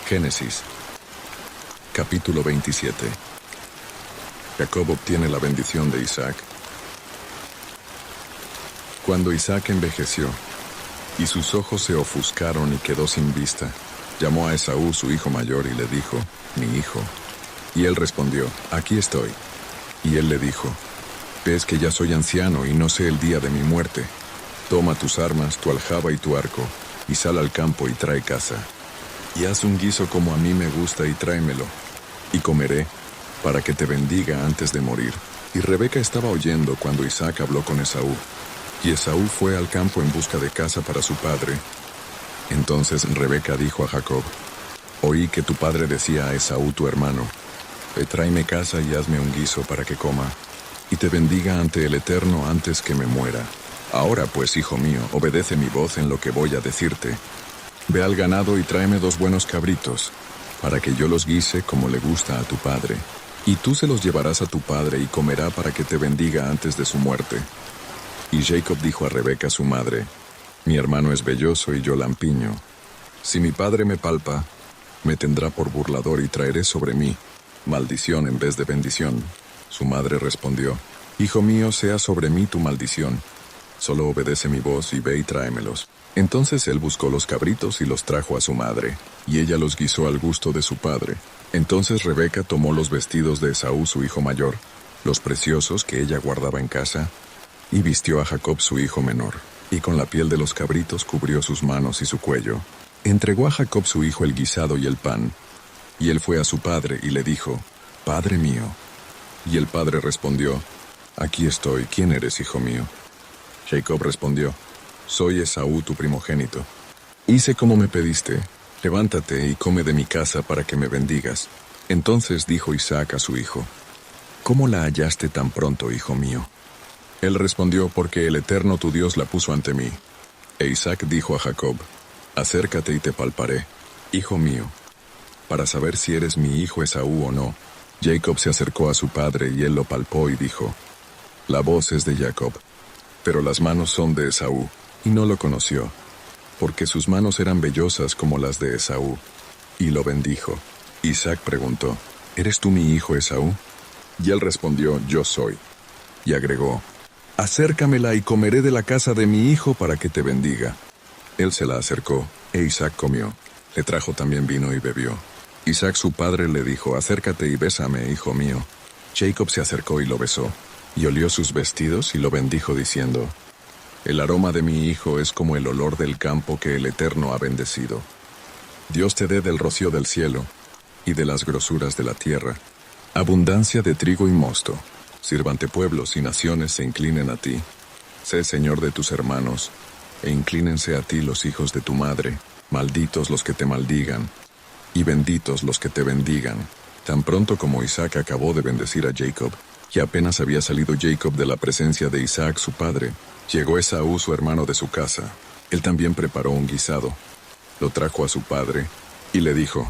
Génesis, capítulo 27. Jacob obtiene la bendición de Isaac. Cuando Isaac envejeció, y sus ojos se ofuscaron y quedó sin vista, llamó a Esaú su hijo mayor y le dijo, «Mi hijo». Y él respondió, «Aquí estoy». Y él le dijo, «Ves que ya soy anciano y no sé el día de mi muerte. Toma tus armas, tu aljaba y tu arco, y sal al campo y trae caza. Y haz un guiso como a mí me gusta y tráemelo, y comeré, para que te bendiga antes de morir». Y Rebeca estaba oyendo cuando Isaac habló con Esaú. Y Esaú fue al campo en busca de caza para su padre. Entonces Rebeca dijo a Jacob, «Oí que tu padre decía a Esaú tu hermano, tráeme caza y hazme un guiso para que coma, y te bendiga ante el Eterno antes que me muera. Ahora pues, hijo mío, obedece mi voz en lo que voy a decirte. Ve al ganado y tráeme 2 buenos cabritos, para que yo los guise como le gusta a tu padre. Y tú se los llevarás a tu padre y comerá para que te bendiga antes de su muerte». Y Jacob dijo a Rebeca su madre, «Mi hermano es velloso y yo lampiño. Si mi padre me palpa, me tendrá por burlador y traeré sobre mí maldición en vez de bendición». Su madre respondió, «Hijo mío, sea sobre mí tu maldición. Solo obedece mi voz y ve y tráemelos». Entonces él buscó los cabritos y los trajo a su madre, y ella los guisó al gusto de su padre. Entonces Rebeca tomó los vestidos de Esaú su hijo mayor, los preciosos que ella guardaba en casa, y vistió a Jacob su hijo menor, y con la piel de los cabritos cubrió sus manos y su cuello. Entregó a Jacob su hijo el guisado y el pan, y él fue a su padre y le dijo, «Padre mío». Y el padre respondió, «Aquí estoy, ¿quién eres, hijo mío?» Jacob respondió, «Soy Esaú tu primogénito. Hice como me pediste, levántate y come de mi casa para que me bendigas». Entonces dijo Isaac a su hijo, «¿Cómo la hallaste tan pronto, hijo mío?» Él respondió, «Porque el Eterno tu Dios la puso ante mí». E Isaac dijo a Jacob, «Acércate y te palparé, hijo mío, para saber si eres mi hijo Esaú o no». Jacob se acercó a su padre y él lo palpó y dijo, «La voz es de Jacob, pero las manos son de Esaú». Y no lo conoció, porque sus manos eran vellosas como las de Esaú, y lo bendijo. Isaac preguntó, «¿Eres tú mi hijo Esaú?» Y él respondió, «Yo soy». Y agregó, «Acércamela y comeré de la casa de mi hijo para que te bendiga». Él se la acercó, e Isaac comió. Le trajo también vino y bebió. Isaac su padre le dijo, «Acércate y bésame, hijo mío». Jacob se acercó y lo besó, y olió sus vestidos y lo bendijo diciendo, «El aroma de mi hijo es como el olor del campo que el Eterno ha bendecido. Dios te dé del rocío del cielo y de las grosuras de la tierra, abundancia de trigo y mosto. Sírvante pueblos y naciones se inclinen a ti. Sé señor de tus hermanos, e inclínense a ti los hijos de tu madre. Malditos los que te maldigan, y benditos los que te bendigan». Tan pronto como Isaac acabó de bendecir a Jacob, y apenas había salido Jacob de la presencia de Isaac su padre, llegó Esaú su hermano de su casa. Él también preparó un guisado. Lo trajo a su padre, y le dijo,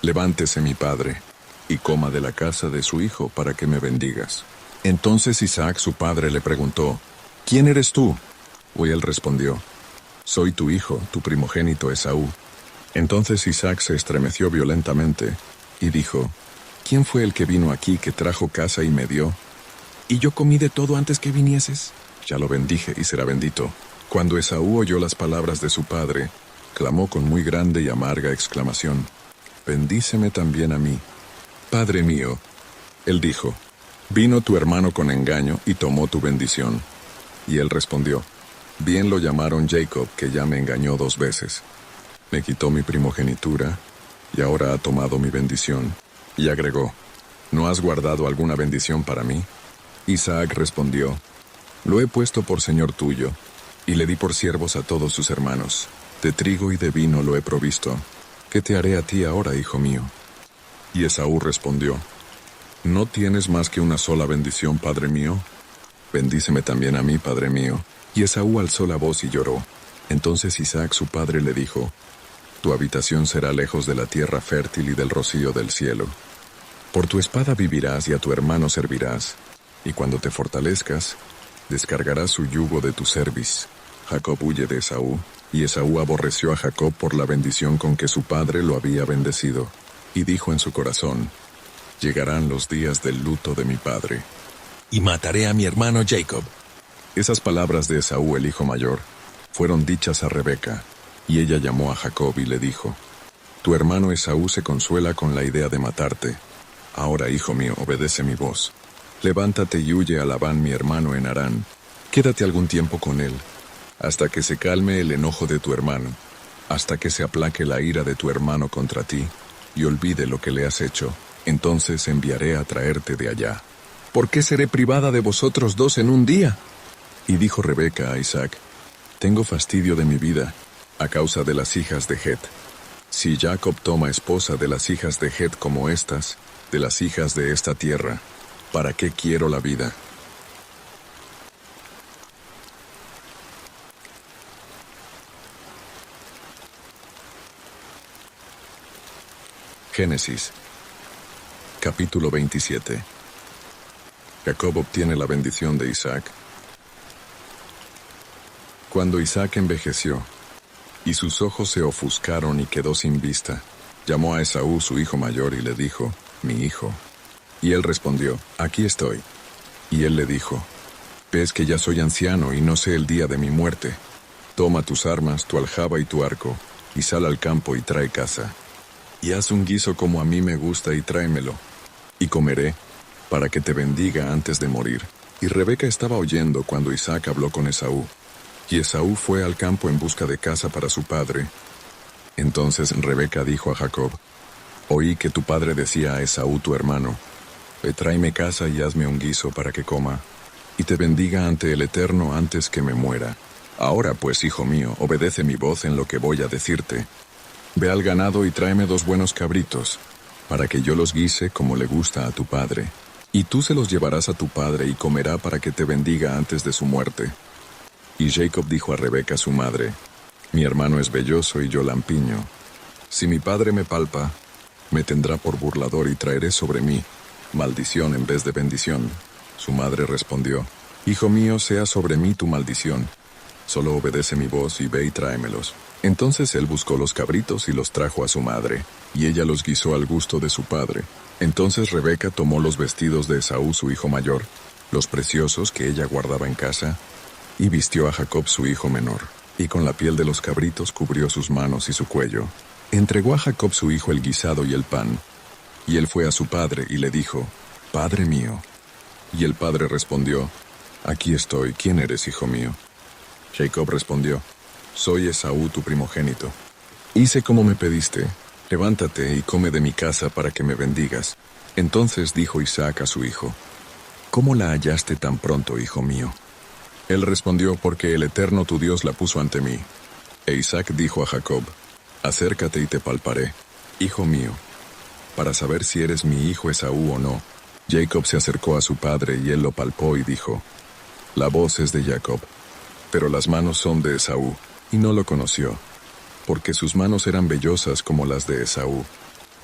«Levántese mi padre, y coma de la casa de su hijo para que me bendigas». Entonces Isaac su padre le preguntó, «¿Quién eres tú?» Y él respondió, «Soy tu hijo, tu primogénito Esaú». Entonces Isaac se estremeció violentamente, y dijo, «¿Quién fue el que vino aquí que trajo caza y me dio? ¿Y yo comí de todo antes que vinieses?» «Ya lo bendije y será bendito». Cuando Esaú oyó las palabras de su padre, clamó con muy grande y amarga exclamación, «Bendíceme también a mí, padre mío». Él dijo, «Vino tu hermano con engaño y tomó tu bendición». Y él respondió, «Bien lo llamaron Jacob, que ya me engañó 2 veces. Me quitó mi primogenitura, y ahora ha tomado mi bendición». Y agregó, «¿No has guardado alguna bendición para mí?» Isaac respondió, «Lo he puesto por señor tuyo, y le di por siervos a todos sus hermanos. De trigo y de vino lo he provisto. ¿Qué te haré a ti ahora, hijo mío?» Y Esaú respondió, «¿No tienes más que una sola bendición, padre mío? Bendíceme también a mí, padre mío». Y Esaú alzó la voz y lloró. Entonces Isaac su padre le dijo, «Tu habitación será lejos de la tierra fértil y del rocío del cielo. Por tu espada vivirás y a tu hermano servirás, y cuando te fortalezcas, descargarás su yugo de tu cerviz». Jacob huye de Esaú, Y Esaú aborreció a Jacob por la bendición con que su padre lo había bendecido, y dijo en su corazón: llegarán los días del luto de mi padre, y mataré a mi hermano Jacob. Esas palabras de Esaú, el hijo mayor, fueron dichas a Rebeca, y ella llamó a Jacob y le dijo: tu hermano Esaú se consuela con la idea de matarte. Ahora, hijo mío, obedece mi voz. Levántate y huye a Labán mi hermano en Harán. Quédate algún tiempo con él, hasta que se calme el enojo de tu hermano, hasta que se aplaque la ira de tu hermano contra ti, y olvide lo que le has hecho. Entonces enviaré a traerte de allá. ¿Por qué seré privada de vosotros dos en un día? Y dijo Rebeca a Isaac: tengo fastidio de mi vida, a causa de las hijas de Het. Si Jacob toma esposa de las hijas de Het como estas, de las hijas de esta tierra, ¿para qué quiero la vida? Génesis, capítulo 27. Jacob obtiene la bendición de Isaac. Cuando Isaac envejeció, y sus ojos se ofuscaron y quedó sin vista, llamó a Esaú su hijo mayor y le dijo: mi hijo. Y él respondió: aquí estoy. Y él le dijo: ves que ya soy anciano y no sé el día de mi muerte. Toma tus armas, tu aljaba y tu arco, y sal al campo y trae caza. Y haz un guiso como a mí me gusta y tráemelo, y comeré, para que te bendiga antes de morir. Y Rebeca estaba oyendo cuando Isaac habló con Esaú. Y Esaú fue al campo en busca de caza para su padre. Entonces Rebeca dijo a Jacob: oí que tu padre decía a Esaú tu hermano: tráeme caza y hazme un guiso para que coma, y te bendiga ante el Eterno antes que me muera. Ahora pues, hijo mío, obedece mi voz en lo que voy a decirte. Ve al ganado y tráeme 2 buenos cabritos, para que yo los guise como le gusta a tu padre. Y tú se los llevarás a tu padre y comerá para que te bendiga antes de su muerte. Y Jacob dijo a Rebeca su madre: mi hermano es velloso y yo lampiño. Si mi padre me palpa, me tendrá por burlador y traeré sobre mí maldición en vez de bendición. Su madre respondió: hijo mío, sea sobre mí tu maldición. Solo obedece mi voz y ve y tráemelos. Entonces él buscó los cabritos y los trajo a su madre, y ella los guisó al gusto de su padre. Entonces Rebeca tomó los vestidos de Esaú su hijo mayor, los preciosos que ella guardaba en casa, y vistió a Jacob su hijo menor, y con la piel de los cabritos cubrió sus manos y su cuello. Entregó a Jacob su hijo el guisado y el pan, y él fue a su padre y le dijo: Padre mío. Y el padre respondió: Aquí estoy, ¿quién eres, hijo mío? Jacob respondió: Soy Esaú tu primogénito. Hice como me pediste, levántate y come de mi casa para que me bendigas. Entonces dijo Isaac a su hijo: ¿Cómo la hallaste tan pronto, hijo mío? Él respondió: Porque el Eterno tu Dios la puso ante mí. E Isaac dijo a Jacob: Acércate y te palparé, hijo mío, para saber si eres mi hijo Esaú o no. Jacob se acercó a su padre y él lo palpó y dijo: La voz es de Jacob, pero las manos son de Esaú. Y no lo conoció, porque sus manos eran vellosas como las de Esaú.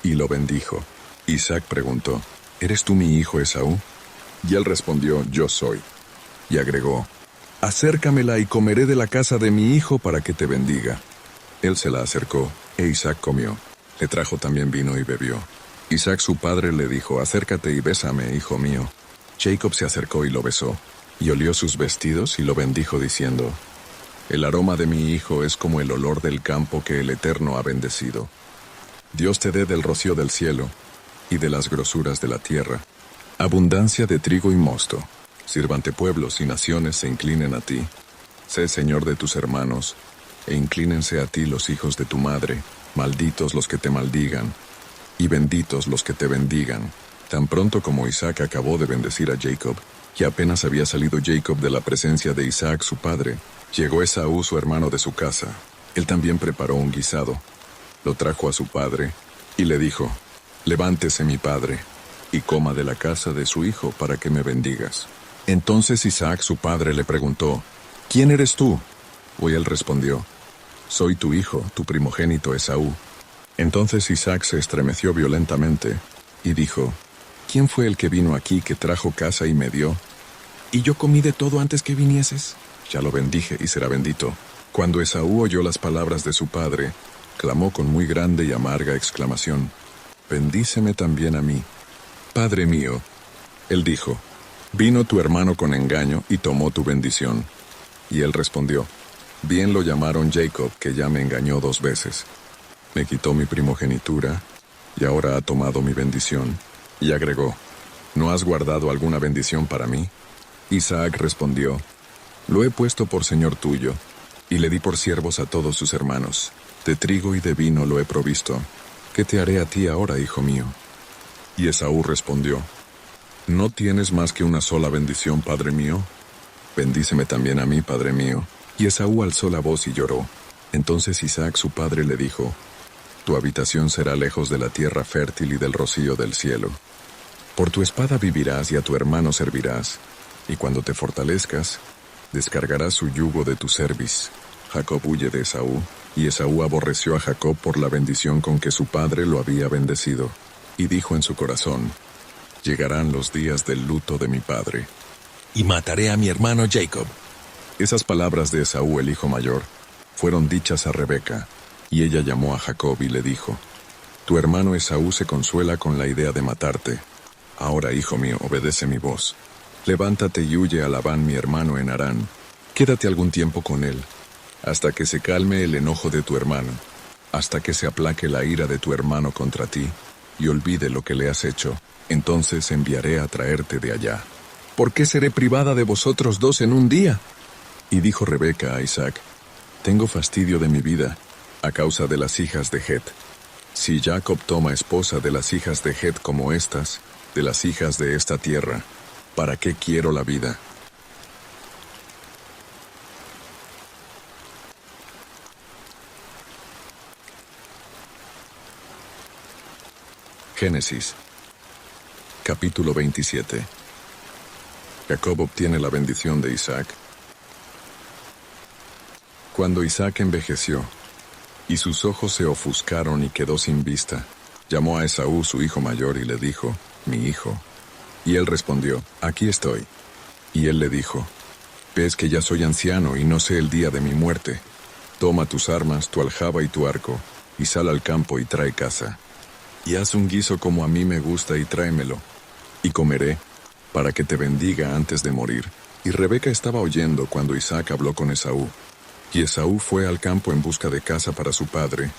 Y lo bendijo. Isaac preguntó: ¿Eres tú mi hijo Esaú? Y él respondió: Yo soy. Y agregó: Acércamela y comeré de la casa de mi hijo para que te bendiga. Él se la acercó, e Isaac comió. Le trajo también vino y bebió. Isaac su padre le dijo: Acércate y bésame, hijo mío. Jacob se acercó y lo besó, y olió sus vestidos y lo bendijo diciendo: El aroma de mi hijo es como el olor del campo que el Eterno ha bendecido. Dios te dé del rocío del cielo y de las grosuras de la tierra, abundancia de trigo y mosto. Sírvante pueblos y naciones se inclinen a ti. Sé señor de tus hermanos, e inclínense a ti los hijos de tu madre. Malditos los que te maldigan, y benditos los que te bendigan. Tan pronto como Isaac acabó de bendecir a Jacob, y apenas había salido Jacob de la presencia de Isaac su padre, llegó Esaú su hermano de su casa. Él también preparó un guisado. Lo trajo a su padre, y le dijo: Levántese mi padre, y coma de la casa de su hijo para que me bendigas. Entonces Isaac su padre le preguntó: ¿Quién eres tú? Y él respondió: Soy tu hijo, tu primogénito Esaú. Entonces Isaac se estremeció violentamente, y dijo: ¿Quién fue el que vino aquí que trajo casa y me dio? ¿Y yo comí de todo antes que vinieses? Ya lo bendije y será bendito. Cuando Esaú oyó las palabras de su padre, clamó con muy grande y amarga exclamación: «Bendíceme también a mí, Padre mío». Él dijo: «Vino tu hermano con engaño y tomó tu bendición». Y él respondió: «Bien lo llamaron Jacob, que ya me engañó 2 veces. Me quitó mi primogenitura y ahora ha tomado mi bendición». Y agregó: «¿No has guardado alguna bendición para mí?». Isaac respondió: «Lo he puesto por señor tuyo, y le di por siervos a todos sus hermanos. De trigo y de vino lo he provisto. ¿Qué te haré a ti ahora, hijo mío?». Y Esaú respondió: «¿No tienes más que una sola bendición, padre mío? Bendíceme también a mí, padre mío». Y Esaú alzó la voz y lloró. Entonces Isaac su padre le dijo: «Tu habitación será lejos de la tierra fértil y del rocío del cielo. Por tu espada vivirás y a tu hermano servirás, y cuando te fortalezcas, descargarás su yugo de tu cerviz». Jacob huye de Esaú, y Esaú aborreció a Jacob por la bendición con que su padre lo había bendecido, y dijo en su corazón: «Llegarán los días del luto de mi padre, y mataré a mi hermano Jacob». Esas palabras de Esaú, el hijo mayor, fueron dichas a Rebeca, y ella llamó a Jacob y le dijo: «Tu hermano Esaú se consuela con la idea de matarte. Ahora, hijo mío, obedece mi voz. Levántate y huye a Labán mi hermano en Harán. Quédate algún tiempo con él, hasta que se calme el enojo de tu hermano, hasta que se aplaque la ira de tu hermano contra ti, y olvide lo que le has hecho. Entonces enviaré a traerte de allá. ¿Por qué seré privada de vosotros 2 en un día?». Y dijo Rebeca a Isaac: «Tengo fastidio de mi vida, a causa de las hijas de Het. Si Jacob toma esposa de las hijas de Het como estas, de las hijas de esta tierra, ¿para qué quiero la vida?». Génesis, capítulo 27. Jacob obtiene la bendición de Isaac. Cuando Isaac envejeció, y sus ojos se ofuscaron y quedó sin vista, llamó a Esaú su hijo mayor y le dijo: «Mi hijo». Y él respondió: «Aquí estoy». Y él le dijo: «Ves que ya soy anciano y no sé el día de mi muerte. Toma tus armas, tu aljaba y tu arco, y sal al campo y trae caza. Y haz un guiso como a mí me gusta y tráemelo, y comeré, para que te bendiga antes de morir». Y Rebeca estaba oyendo cuando Isaac habló con Esaú. Y Esaú fue al campo en busca de caza para su padre.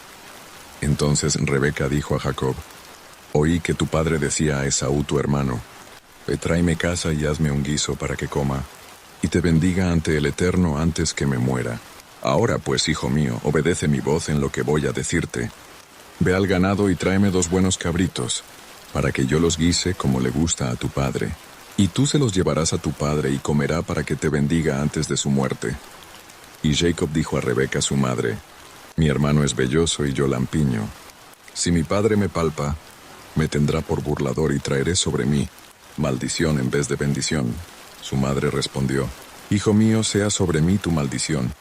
Entonces Rebeca dijo a Jacob: «Oí que tu padre decía a Esaú tu hermano: Ve, tráeme caza y hazme un guiso para que coma, y te bendiga ante el Eterno antes que me muera. Ahora pues, hijo mío, obedece mi voz en lo que voy a decirte. Ve al ganado y tráeme 2 buenos cabritos, para que yo los guise como le gusta a tu padre. Y tú se los llevarás a tu padre y comerá para que te bendiga antes de su muerte». Y Jacob dijo a Rebeca su madre: «Mi hermano es velloso y yo lampiño. Si mi padre me palpa, me tendrá por burlador y traeré sobre mí maldición en vez de bendición». Su madre respondió: «Hijo mío, sea sobre mí tu maldición.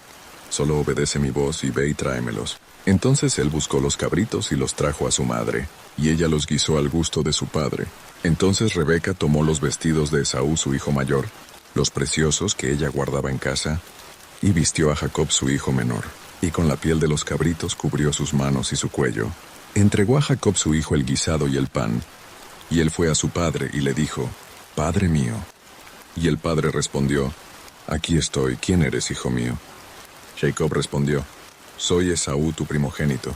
Solo obedece mi voz y ve y tráemelos». Entonces él buscó los cabritos y los trajo a su madre, y ella los guisó al gusto de su padre. Entonces Rebeca tomó los vestidos de Esaú su hijo mayor, los preciosos que ella guardaba en casa, y vistió a Jacob su hijo menor, y con la piel de los cabritos cubrió sus manos y su cuello. Entregó a Jacob su hijo el guisado y el pan, y él fue a su padre y le dijo: «Padre mío». Y el padre respondió: «Aquí estoy, ¿quién eres, hijo mío?». Jacob respondió: «Soy Esaú tu primogénito.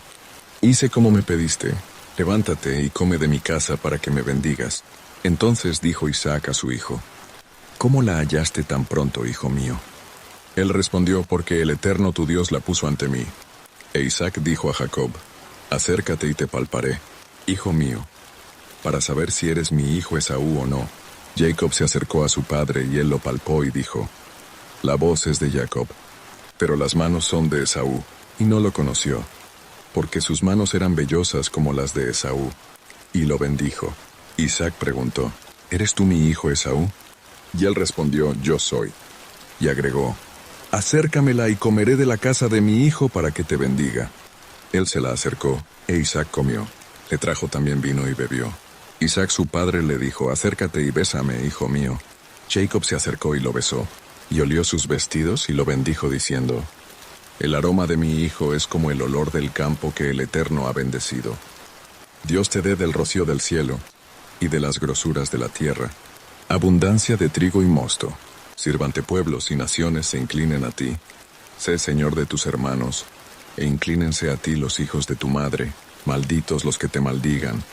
Hice como me pediste, levántate y come de mi casa para que me bendigas». Entonces dijo Isaac a su hijo: «¿Cómo la hallaste tan pronto, hijo mío?». Él respondió: «Porque el Eterno tu Dios la puso ante mí». E Isaac dijo a Jacob: «Acércate y te palparé, hijo mío, para saber si eres mi hijo Esaú o no». Jacob se acercó a su padre y él lo palpó y dijo: «La voz es de Jacob, pero las manos son de Esaú». Y no lo conoció, porque sus manos eran vellosas como las de Esaú, y lo bendijo. Isaac preguntó: «¿Eres tú mi hijo Esaú?». Y él respondió: «Yo soy». Y agregó: «Acércamela y comeré de la casa de mi hijo para que te bendiga». Él se la acercó, e Isaac comió. Le trajo también vino y bebió. Isaac su padre le dijo: «Acércate y bésame, hijo mío». Jacob se acercó y lo besó, y olió sus vestidos y lo bendijo diciendo: El aroma de mi hijo es como el olor del campo que el Eterno ha bendecido. Dios te dé del rocío del cielo y de las grosuras de la tierra, abundancia de trigo y mosto. Sírvante pueblos y naciones se inclinen a ti. Sé Señor de tus hermanos, e inclínense a ti los hijos de tu madre. Malditos los que te maldigan,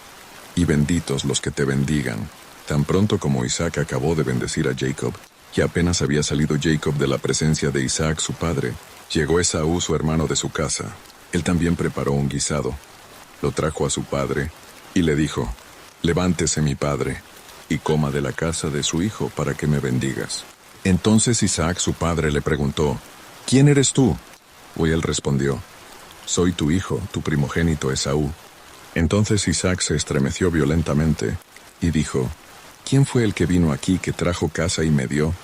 y benditos los que te bendigan. Tan pronto como Isaac acabó de bendecir a Jacob, y apenas había salido Jacob de la presencia de Isaac su padre, llegó Esaú su hermano de su casa. Él también preparó un guisado. Lo trajo a su padre, y le dijo, «Levántese mi padre, y coma de la casa de su hijo para que me bendigas». Entonces Isaac su padre le preguntó, «¿Quién eres tú?» Y él respondió, «Soy tu hijo, tu primogénito Esaú». Entonces Isaac se estremeció violentamente, y dijo, «¿Quién fue el que vino aquí que trajo casa y me dio?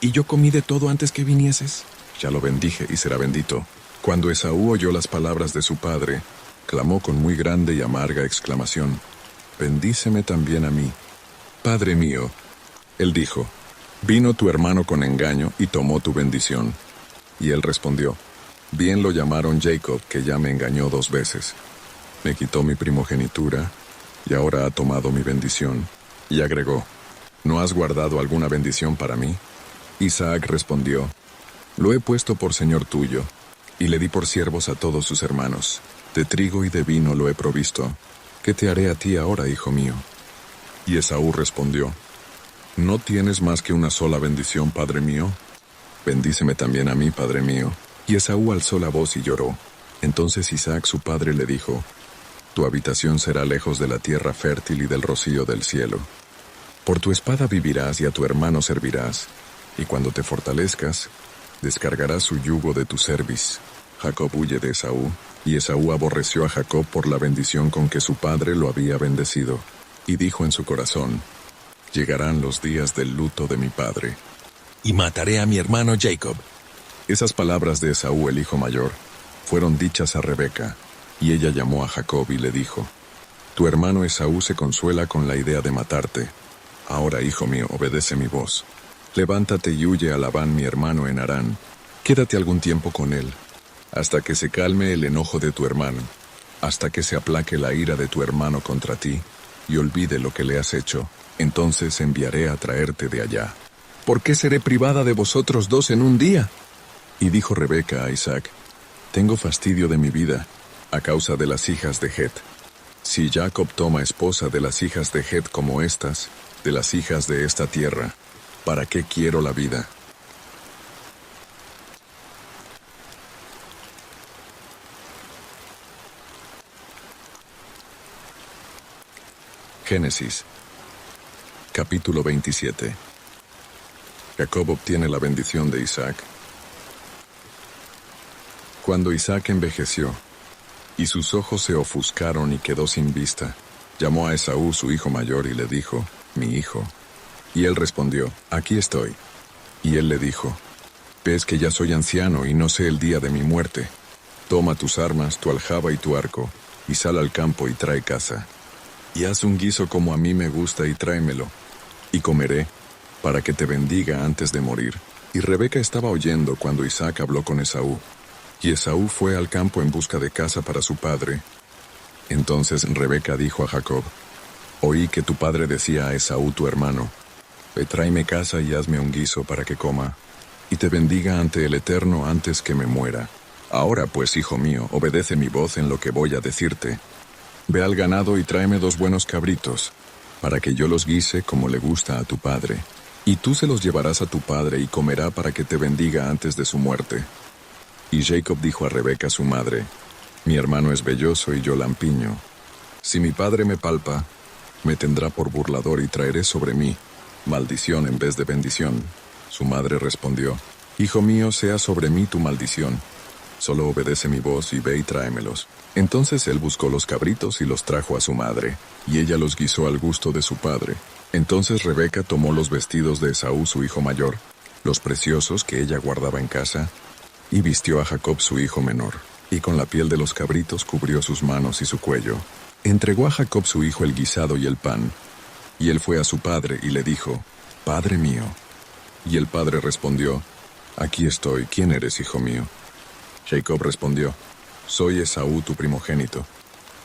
¿Y yo comí de todo antes que vinieses?» Ya lo bendije y será bendito. Cuando Esaú oyó las palabras de su padre, clamó con muy grande y amarga exclamación, «Bendíceme también a mí». «Padre mío», él dijo, «vino tu hermano con engaño y tomó tu bendición». Y él respondió, «Bien lo llamaron Jacob, que ya me engañó 2 veces. Me quitó mi primogenitura, y ahora ha tomado mi bendición». Y agregó, «¿No has guardado alguna bendición para mí?» Isaac respondió, «Lo he puesto por señor tuyo, y le di por siervos a todos sus hermanos. De trigo y de vino lo he provisto. ¿Qué te haré a ti ahora, hijo mío?» Y Esaú respondió, «¿No tienes más que una sola bendición, padre mío? Bendíceme también a mí, padre mío». Y Esaú alzó la voz y lloró. Entonces Isaac su padre le dijo, «Tu habitación será lejos de la tierra fértil y del rocío del cielo. Por tu espada vivirás y a tu hermano servirás, y cuando te fortalezcas, descargarás su yugo de tu cerviz». Jacob huye de Esaú, y Esaú aborreció a Jacob por la bendición con que su padre lo había bendecido, y dijo en su corazón, «Llegarán los días del luto de mi padre, y mataré a mi hermano Jacob». Esas palabras de Esaú, el hijo mayor, fueron dichas a Rebeca, y ella llamó a Jacob y le dijo, «Tu hermano Esaú se consuela con la idea de matarte. Ahora, hijo mío, obedece mi voz. Levántate y huye a Labán mi hermano en Harán. Quédate algún tiempo con él, hasta que se calme el enojo de tu hermano, hasta que se aplaque la ira de tu hermano contra ti, y olvide lo que le has hecho. Entonces enviaré a traerte de allá. ¿Por qué seré privada de vosotros 2 en un día?» Y dijo Rebeca a Isaac, «Tengo fastidio de mi vida, a causa de las hijas de Het. Si Jacob toma esposa de las hijas de Het como estas, de las hijas de esta tierra, ¿para qué quiero la vida?» Génesis, capítulo 27. Jacob obtiene la bendición de Isaac. Cuando Isaac envejeció, y sus ojos se ofuscaron y quedó sin vista, llamó a Esaú su hijo mayor y le dijo, «Mi hijo». Y él respondió, «Aquí estoy». Y él le dijo, «Ves que ya soy anciano y no sé el día de mi muerte. Toma tus armas, tu aljaba y tu arco, y sal al campo y trae caza. Y haz un guiso como a mí me gusta y tráemelo, y comeré, para que te bendiga antes de morir». Y Rebeca estaba oyendo cuando Isaac habló con Esaú. Y Esaú fue al campo en busca de caza para su padre. Entonces Rebeca dijo a Jacob, «Oí que tu padre decía a Esaú tu hermano, ve, tráeme caza y hazme un guiso para que coma, y te bendiga ante el Eterno antes que me muera. Ahora pues, hijo mío, obedece mi voz en lo que voy a decirte. Ve al ganado y tráeme 2 buenos cabritos, para que yo los guise como le gusta a tu padre. Y tú se los llevarás a tu padre y comerá para que te bendiga antes de su muerte». Y Jacob dijo a Rebeca su madre, «Mi hermano es velloso y yo lampiño. Si mi padre me palpa, me tendrá por burlador y traeré sobre mí maldición en vez de bendición». Su madre respondió, «Hijo mío, sea sobre mí tu maldición. Solo obedece mi voz y ve y tráemelos». Entonces él buscó los cabritos y los trajo a su madre, y ella los guisó al gusto de su padre. Entonces Rebeca tomó los vestidos de Esaú su hijo mayor, los preciosos que ella guardaba en casa, y vistió a Jacob su hijo menor, y con la piel de los cabritos cubrió sus manos y su cuello. Entregó a Jacob su hijo el guisado y el pan, y él fue a su padre y le dijo, «Padre mío». Y el padre respondió, «Aquí estoy, ¿quién eres, hijo mío?» Jacob respondió, soy Esaú tu primogénito.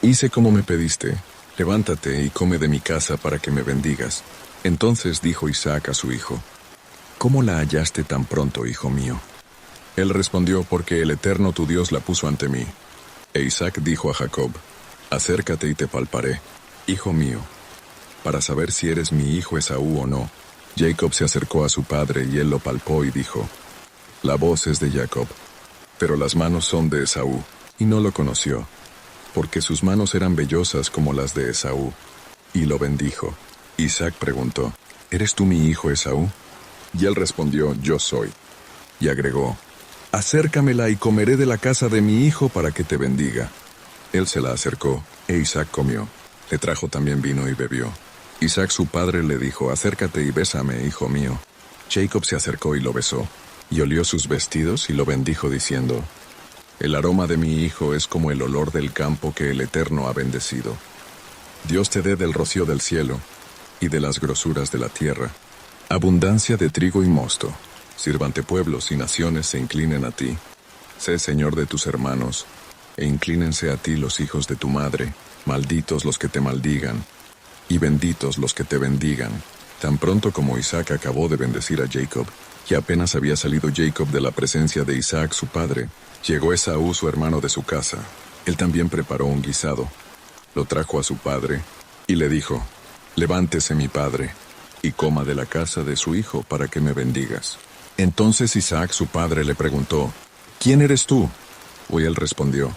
Hice como me pediste, levántate y come de mi casa para que me bendigas. Entonces dijo Isaac a su hijo, ¿cómo la hallaste tan pronto, hijo mío? Él respondió, porque el Eterno tu Dios la puso ante mí. E Isaac dijo a Jacob, acércate y te palparé, hijo mío, para saber si eres mi hijo Esaú o no. Jacob se acercó a su padre y él lo palpó y dijo, la voz es de Jacob, pero las manos son de Esaú, y no lo conoció, porque sus manos eran vellosas como las de Esaú, y lo bendijo. Isaac preguntó, ¿eres tú mi hijo Esaú? Y él respondió, yo soy. Y agregó, acércamela y comeré de la casa de mi hijo para que te bendiga. Él se la acercó, e Isaac comió. Le trajo también vino y bebió. Isaac su padre le dijo, acércate y bésame, hijo mío. Jacob se acercó y lo besó, y olió sus vestidos y lo bendijo diciendo, el aroma de mi hijo es como el olor del campo que el Eterno ha bendecido. Dios te dé del rocío del cielo, y de las grosuras de la tierra, abundancia de trigo y mosto. Sírvante pueblos y naciones se inclinen a ti. Sé señor de tus hermanos, e inclínense a ti los hijos de tu madre. Malditos los que te maldigan, y benditos los que te bendigan. Tan pronto como Isaac acabó de bendecir a Jacob, y apenas había salido Jacob de la presencia de Isaac su padre, llegó Esaú su hermano de su casa. Él también preparó un guisado. Lo trajo a su padre, y le dijo, levántese mi padre, y coma de la casa de su hijo para que me bendigas. Entonces Isaac su padre le preguntó, ¿quién eres tú? Y él respondió,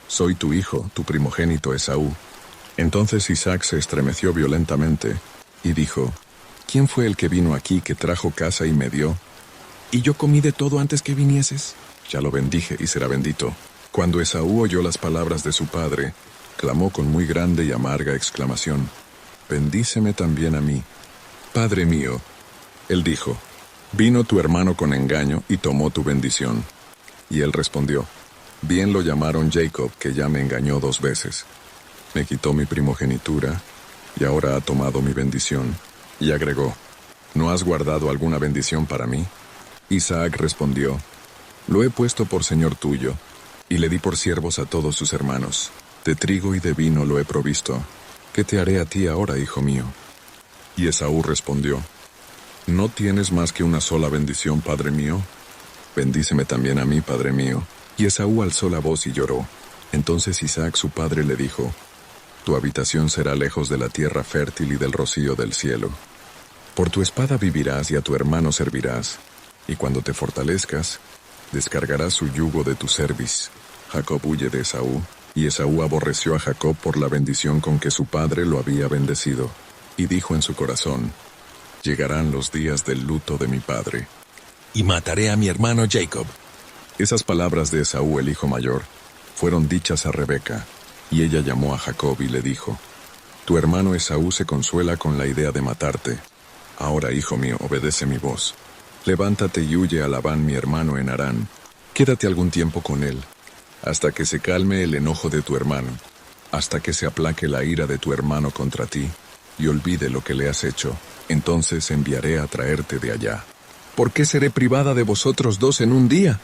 soy tu hijo, tu primogénito Esaú. Entonces Isaac se estremeció violentamente, y dijo, ¿quién fue el que vino aquí que trajo casa y me dio? ¿Y yo comí de todo antes que vinieses? Ya lo bendije y será bendito. Cuando Esaú oyó las palabras de su padre, clamó con muy grande y amarga exclamación, bendíceme también a mí. Padre mío. Él dijo, vino tu hermano con engaño y tomó tu bendición. Y él respondió, bien lo llamaron Jacob, que ya me engañó 2 veces. Me quitó mi primogenitura, y ahora ha tomado mi bendición. Y agregó, ¿no has guardado alguna bendición para mí? Isaac respondió, lo he puesto por señor tuyo, y le di por siervos a todos sus hermanos. De trigo y de vino lo he provisto. ¿Qué te haré a ti ahora, hijo mío? Y Esaú respondió, ¿no tienes más que una sola bendición, padre mío? Bendíceme también a mí, padre mío. Y Esaú alzó la voz y lloró. Entonces Isaac su padre le dijo, tu habitación será lejos de la tierra fértil y del rocío del cielo. Por tu espada vivirás y a tu hermano servirás, y cuando te fortalezcas, descargarás su yugo de tu cerviz. Jacob huye de Esaú, y Esaú aborreció a Jacob por la bendición con que su padre lo había bendecido, y dijo en su corazón, llegarán los días del luto de mi padre, y mataré a mi hermano Jacob. Esas palabras de Esaú, el hijo mayor, fueron dichas a Rebeca, y ella llamó a Jacob y le dijo, tu hermano Esaú se consuela con la idea de matarte. Ahora, hijo mío, obedece mi voz. Levántate y huye a Labán mi hermano en Harán. Quédate algún tiempo con él, hasta que se calme el enojo de tu hermano, hasta que se aplaque la ira de tu hermano contra ti, y olvide lo que le has hecho. Entonces enviaré a traerte de allá. ¿Por qué seré privada de vosotros 2 en un día?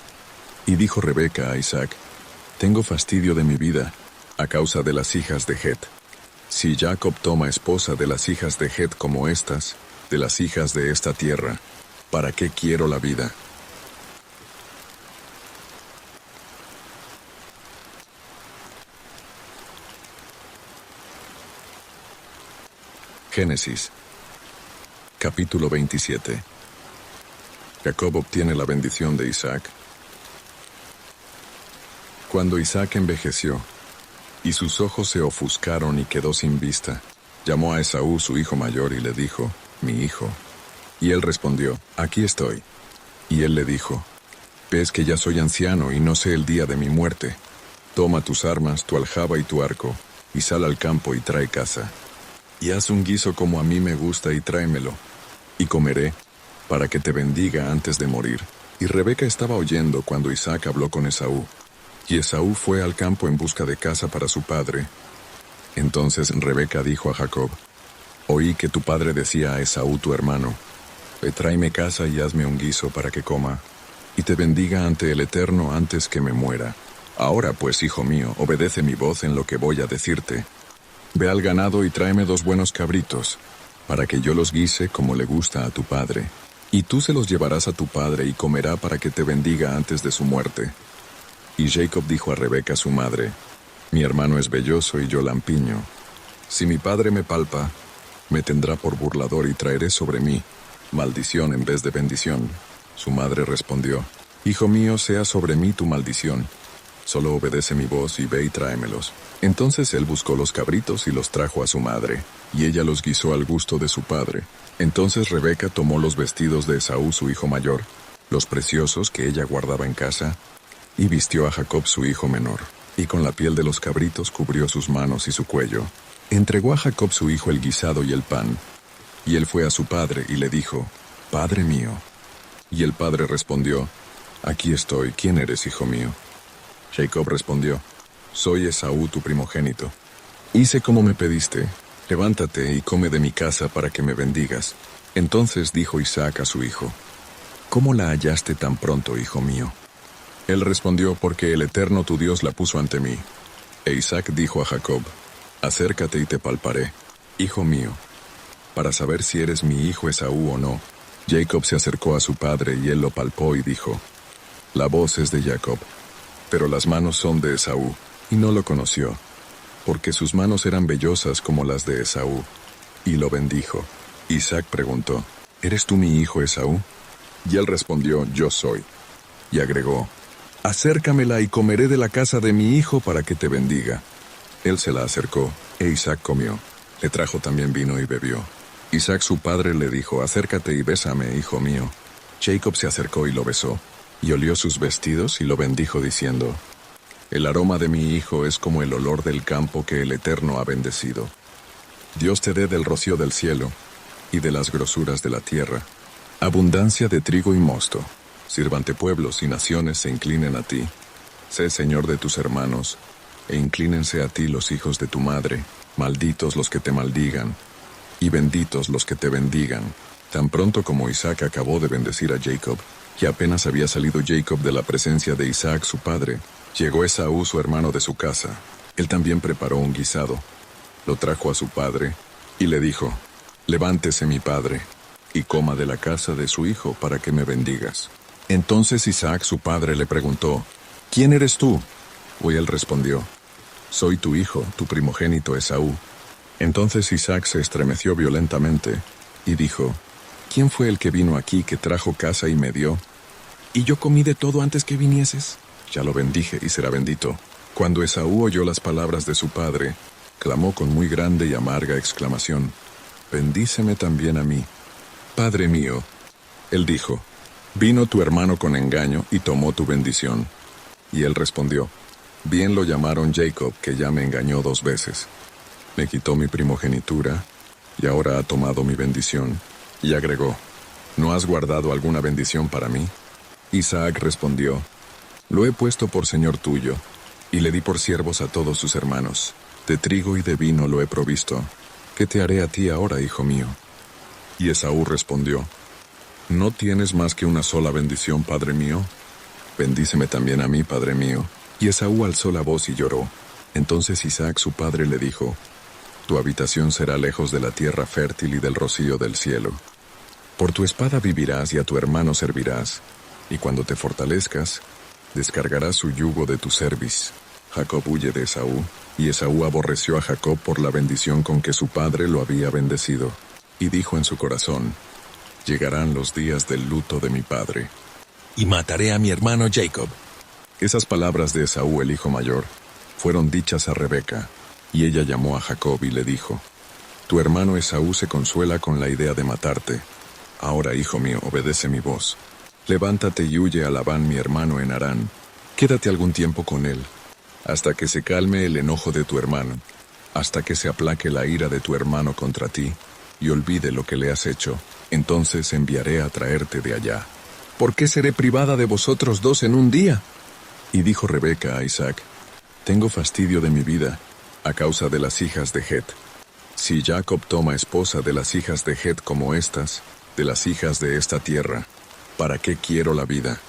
Y dijo Rebeca a Isaac, tengo fastidio de mi vida, a causa de las hijas de Het. Si Jacob toma esposa de las hijas de Het como estas, de las hijas de esta tierra, ¿para qué quiero la vida? Génesis, capítulo 27. Jacob obtiene la bendición de Isaac. Cuando Isaac envejeció, y sus ojos se ofuscaron y quedó sin vista, llamó a Esaú su hijo mayor y le dijo, mi hijo. Y él respondió, aquí estoy. Y él le dijo, ves que ya soy anciano y no sé el día de mi muerte. Toma tus armas, tu aljaba y tu arco, y sal al campo y trae caza. Y haz un guiso como a mí me gusta y tráemelo, y comeré, para que te bendiga antes de morir. Y Rebeca estaba oyendo cuando Isaac habló con Esaú. Y Esaú fue al campo en busca de caza para su padre. Entonces Rebeca dijo a Jacob, oí que tu padre decía a Esaú tu hermano, tráeme caza y hazme un guiso para que coma. y te bendiga ante el Eterno antes que me muera. Ahora pues, hijo mío, obedece mi voz en lo que voy a decirte. Ve al ganado y tráeme 2 buenos cabritos, para que yo los guise como le gusta a tu padre. Y tú se los llevarás a tu padre y comerá para que te bendiga antes de su muerte. Y Jacob dijo a Rebeca su madre, mi hermano es velloso y yo lampiño. Si mi padre me palpa, me tendrá por burlador y traeré sobre mí maldición en vez de bendición. Su madre respondió, hijo mío, sea sobre mí tu maldición. Solo obedece mi voz y ve y tráemelos. Entonces él buscó los cabritos y los trajo a su madre, y ella los guisó al gusto de su padre. Entonces Rebeca tomó los vestidos de Esaú su hijo mayor, los preciosos que ella guardaba en casa, y vistió a Jacob su hijo menor, y con la piel de los cabritos cubrió sus manos y su cuello. Entregó a Jacob su hijo el guisado y el pan, y él fue a su padre y le dijo, Padre mío. Y el padre respondió, aquí estoy, ¿quién eres, hijo mío? Jacob respondió, soy Esaú tu primogénito. Hice como me pediste, levántate y come de mi casa para que me bendigas. Entonces dijo Isaac a su hijo, ¿cómo la hallaste tan pronto, hijo mío? Él respondió, porque el Eterno tu Dios la puso ante mí. E Isaac dijo a Jacob, acércate y te palparé, hijo mío, para saber si eres mi hijo Esaú o no. Jacob se acercó a su padre y él lo palpó y dijo, la voz es de Jacob, pero las manos son de Esaú, y no lo conoció, porque sus manos eran vellosas como las de Esaú, y lo bendijo. Isaac preguntó, ¿eres tú mi hijo Esaú? Y él respondió, yo soy. Y agregó, acércamela y comeré de la casa de mi hijo para que te bendiga. Él se la acercó, e Isaac comió. Le trajo también vino y bebió. Isaac su padre le dijo, acércate y bésame, hijo mío. Jacob se acercó y lo besó, y olió sus vestidos y lo bendijo diciendo, el aroma de mi hijo es como el olor del campo que el Eterno ha bendecido. Dios te dé del rocío del cielo y de las grosuras de la tierra, abundancia de trigo y mosto. Sírvante pueblos y naciones se inclinen a ti. Sé señor de tus hermanos, e inclínense a ti los hijos de tu madre. Malditos los que te maldigan, y benditos los que te bendigan. Tan pronto como Isaac acabó de bendecir a Jacob, y apenas había salido Jacob de la presencia de Isaac su padre, llegó Esaú su hermano de su casa. Él también preparó un guisado, lo trajo a su padre, y le dijo, levántese mi padre, y coma de la casa de su hijo para que me bendigas. Entonces Isaac su padre le preguntó, ¿quién eres tú? Y él respondió, soy tu hijo, tu primogénito Esaú. Entonces Isaac se estremeció violentamente, y dijo, ¿quién fue el que vino aquí que trajo casa y me dio? ¿Y yo comí de todo antes que vinieses? Ya lo bendije y será bendito. Cuando Esaú oyó las palabras de su padre, clamó con muy grande y amarga exclamación, bendíceme también a mí. Padre mío. Él dijo, vino tu hermano con engaño y tomó tu bendición. Y él respondió, bien lo llamaron Jacob, que ya me engañó 2 veces. Me quitó mi primogenitura, y ahora ha tomado mi bendición. Y agregó, ¿no has guardado alguna bendición para mí? Isaac respondió, lo he puesto por señor tuyo, y le di por siervos a todos sus hermanos. De trigo y de vino lo he provisto. ¿Qué te haré a ti ahora, hijo mío? Y Esaú respondió, ¿no tienes más que una sola bendición, padre mío? Bendíceme también a mí, padre mío. Y Esaú alzó la voz y lloró. Entonces Isaac su padre le dijo, tu habitación será lejos de la tierra fértil y del rocío del cielo. Por tu espada vivirás y a tu hermano servirás, y cuando te fortalezcas, descargarás su yugo de tu cerviz. Jacob huye de Esaú, y Esaú aborreció a Jacob por la bendición con que su padre lo había bendecido, y dijo en su corazón, llegarán los días del luto de mi padre, y mataré a mi hermano Jacob. Esas palabras de Esaú, el hijo mayor, fueron dichas a Rebeca, y ella llamó a Jacob y le dijo, tu hermano Esaú se consuela con la idea de matarte. Ahora, hijo mío, obedece mi voz. Levántate y huye a Labán mi hermano en Harán. Quédate algún tiempo con él, hasta que se calme el enojo de tu hermano, hasta que se aplaque la ira de tu hermano contra ti, y olvide lo que le has hecho. Entonces enviaré a traerte de allá. ¿Por qué seré privada de vosotros 2 en un día? Y dijo Rebeca a Isaac, tengo fastidio de mi vida, a causa de las hijas de Het. Si Jacob toma esposa de las hijas de Het como estas, de las hijas de esta tierra, ¿para qué quiero la vida?